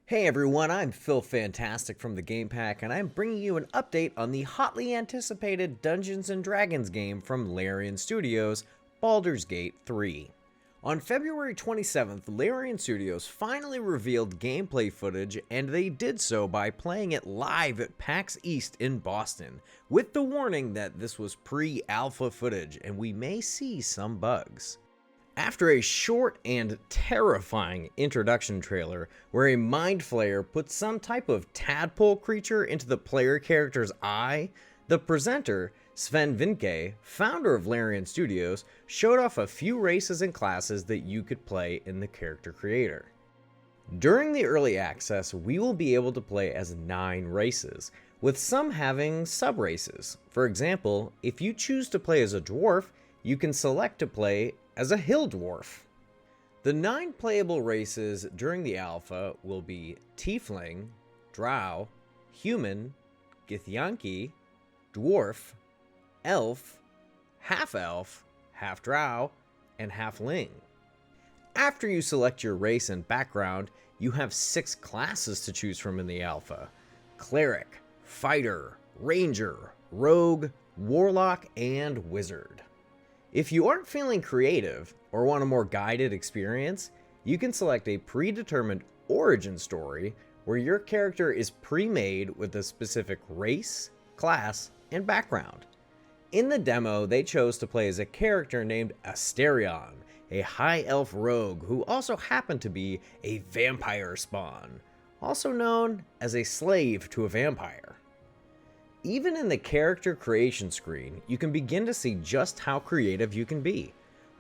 Hey everyone, I'm Phantastic from the Game Pack, and I'm bringing you an update on the hotly anticipated Dungeons & Dragons game from Larian Studios, Baldur's Gate 3. On February 27th, Larian Studios finally revealed gameplay footage, and they did so by playing it live at PAX East in Boston, with the warning that this was pre-alpha footage and we may see some bugs. After a short and terrifying introduction trailer where a mind flayer puts some type of tadpole creature into the player character's eye, the presenter, Sven Vincke, founder of Larian Studios, showed off a few races and classes that you could play in the character creator. During the early access, we will be able to play as 9 races, with some having sub-races. For example, if you choose to play as a dwarf, you can select to play as a hill dwarf. The 9 playable races during the alpha will be Tiefling, Drow, Human, Githyanki, Dwarf, Elf, Half-Elf, Half-Drow, and Halfling. After you select your race and background, you have 6 classes to choose from in the alpha: Cleric, Fighter, Ranger, Rogue, Warlock, and Wizard. If you aren't feeling creative or want a more guided experience, you can select a predetermined origin story where your character is pre-made with a specific race, class, and background. In the demo, they chose to play as a character named Asterion, a high elf rogue who also happened to be a vampire spawn, also known as a slave to a vampire. Even in the character creation screen, you can begin to see just how creative you can be.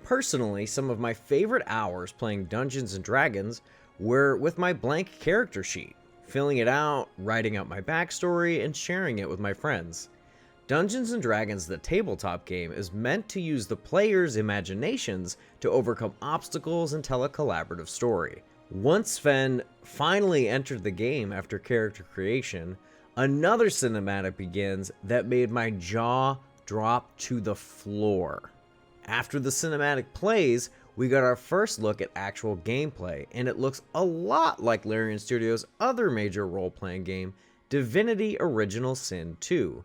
Personally, some of my favorite hours playing Dungeons & Dragons were with my blank character sheet, filling it out, writing out my backstory, and sharing it with my friends. Dungeons & Dragons, the tabletop game, is meant to use the players' imaginations to overcome obstacles and tell a collaborative story. Once Sven finally entered the game after character creation, another cinematic begins that made my jaw drop to the floor. After the cinematic plays, we got our first look at actual gameplay, and it looks a lot like Larian Studios' other major role-playing game, Divinity: Original Sin 2.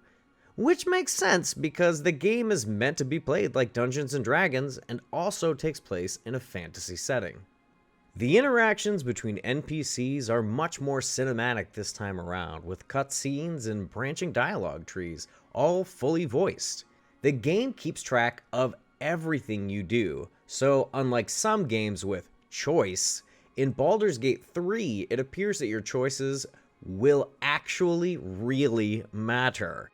Which makes sense because the game is meant to be played like Dungeons & Dragons and also takes place in a fantasy setting. The interactions between NPCs are much more cinematic this time around, with cutscenes and branching dialogue trees, all fully voiced. The game keeps track of everything you do, so unlike some games with choice, in Baldur's Gate 3, it appears that your choices will actually really matter.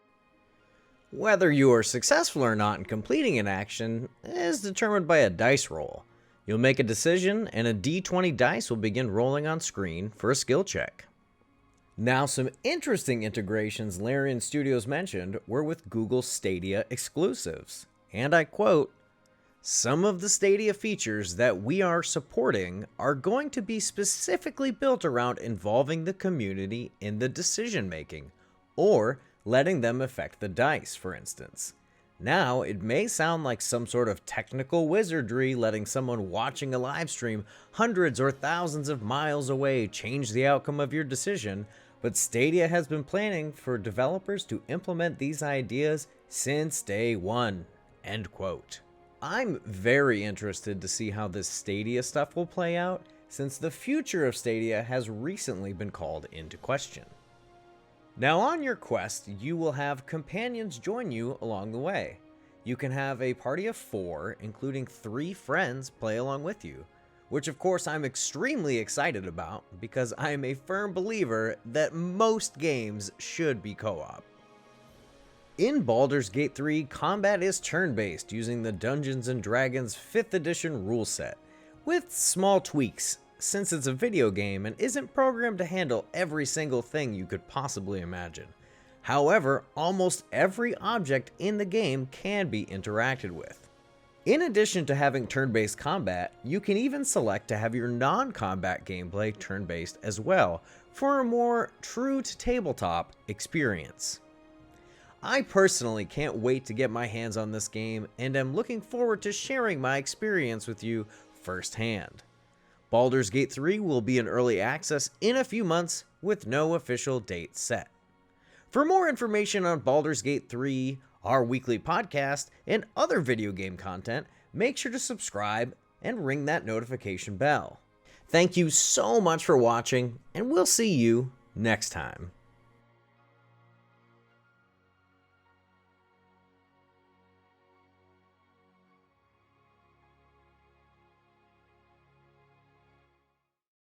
Whether you are successful or not in completing an action is determined by a dice roll. You'll make a decision, and a d20 dice will begin rolling on screen for a skill check. Now, some interesting integrations Larian Studios mentioned were with Google Stadia exclusives. And I quote, "Some of the Stadia features that we are supporting are going to be specifically built around involving the community in the decision making, or letting them affect the dice, for instance. Now, it may sound like some sort of technical wizardry letting someone watching a live stream hundreds or thousands of miles away change the outcome of your decision, but Stadia has been planning for developers to implement these ideas since day one." End quote. I'm very interested to see how this Stadia stuff will play out, since the future of Stadia has recently been called into question. Now, on your quest, you will have companions join you along the way. You can have a party of 4, including 3 friends, play along with you, which of course I'm extremely excited about because I am a firm believer that most games should be co-op. In Baldur's Gate 3, combat is turn-based using the Dungeons & Dragons 5th edition rule set, with small tweaks, since it's a video game and isn't programmed to handle every single thing you could possibly imagine. However, almost every object in the game can be interacted with. In addition to having turn-based combat, you can even select to have your non-combat gameplay turn-based as well, for a more true-to-tabletop experience. I personally can't wait to get my hands on this game, and am looking forward to sharing my experience with you firsthand. Baldur's Gate 3 will be in early access in a few months with no official date set. For more information on Baldur's Gate 3, our weekly podcast, and other video game content, make sure to subscribe and ring that notification bell. Thank you so much for watching, and we'll see you next time.